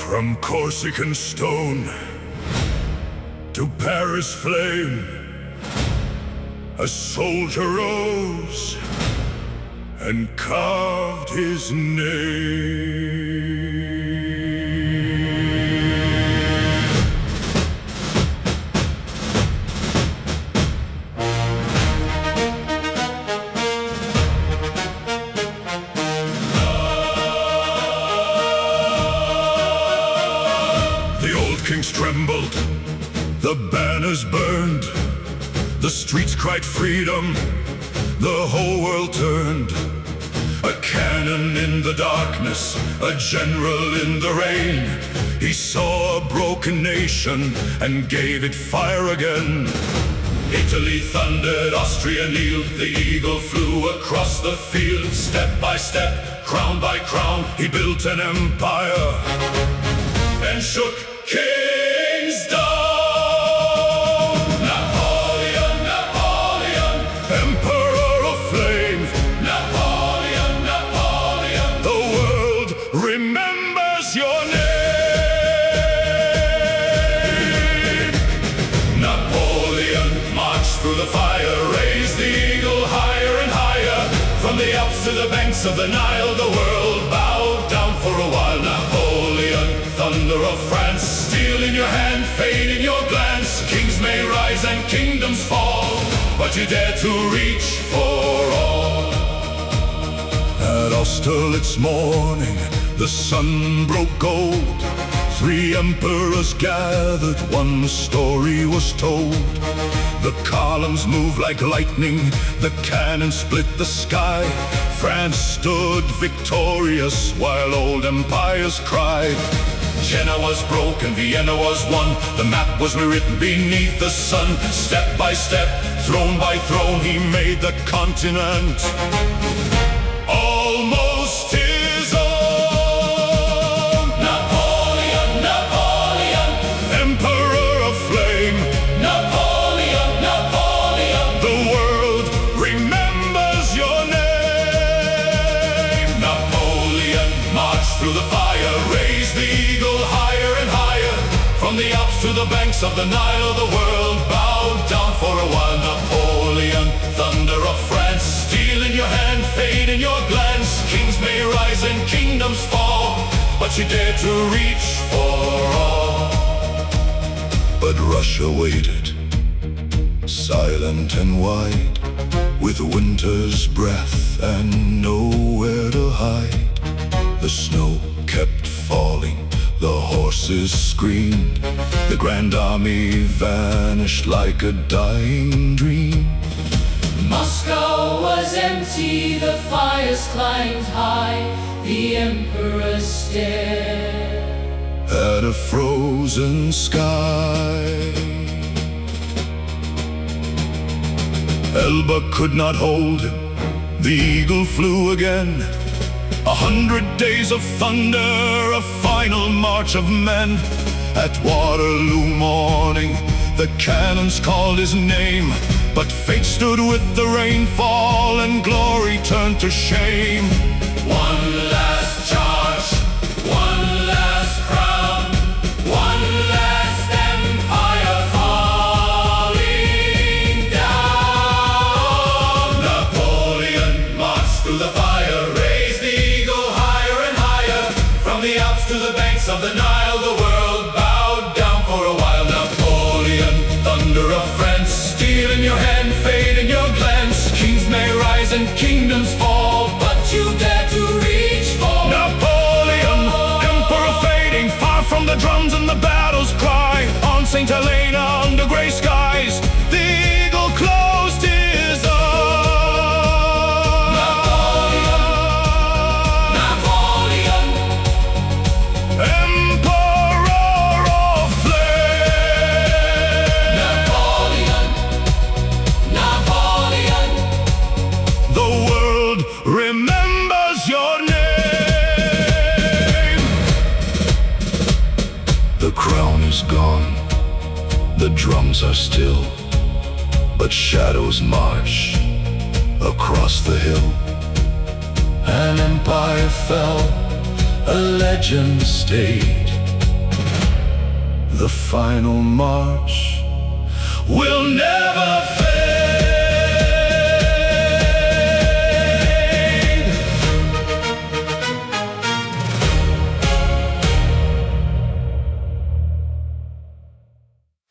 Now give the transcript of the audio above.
From Corsican stone to Paris flame, a soldier rose and carved his name. Kings trembled, the banners burned, the streets cried freedom, the whole world turned. A cannon in the darkness, a general in the rain. He saw a broken nation and gave it fire again. Italy thundered, Austria kneeled, the eagle flew across the field. Step by step, crown by crown, he built an empire and shook kings down. Napoleon, Napoleon, emperor of flame. Napoleon, Napoleon, the world remembers your name. Napoleon marched through the fire, raised the eagle higher and higher. From the Alps to the banks of the Nile, the world bowed down for a while. Napoleon, thunder of France, steel in your hand, fade in your glance. Kings may rise and kingdoms fall, but you dare to reach for all. At Austerlitz morning, the sun broke gold. 3 emperors gathered, one story was told. The columns moved like lightning, the cannon split the sky. France stood victorious while old empires cried. Jena was broken, Vienna was won, the map was rewritten beneath the sun. Step by step, throne by throne, he made the continent almost his own. Napoleon, Napoleon, emperor of flame. Napoleon, Napoleon, the world remembers your name. Napoleon marched through the fire, raised the eagle higher and higher. From the Alps to the banks of the Nile, the world bowed down for a while. Napoleon, thunder of France, steel in your hand, fade in your glance. Kings may rise and kingdoms fall, but you dare to reach for all. But Russia waited, silent and wide, with winter's breath and nowhere to hide. The snow kept falling, the horses screamed, the grand army vanished like a dying dream. Moscow was empty, the fires climbed high, the emperor stared at a frozen sky. Elba could not hold him, the eagle flew again. 100 days of thunder, a final march of men. At Waterloo morning, the cannons called his name. But fate stood with the rainfall and glory turned to shame. One last charge, one last crown, one last empire falling down. Napoleon marched through the fire, raised the eagle higher and higher. From the Alps to the banks of the Nile, the world bowed down for a while. Napoleon, thunder of France, steel in your hand, fade in your glance. Kings may rise and kingdoms fall, but you dare to reach for Napoleon, emperor fading, far from the drums and the battle's cry. On Saint Helena under gray skies, the eagle closed his eyes. Napoleon, Napoleon, emperor of flame. Napoleon, Napoleon, the world remembers your name. The crown is gone, the drums are still, but shadows march across the hill. An empire fell, a legend stayed, The final march will never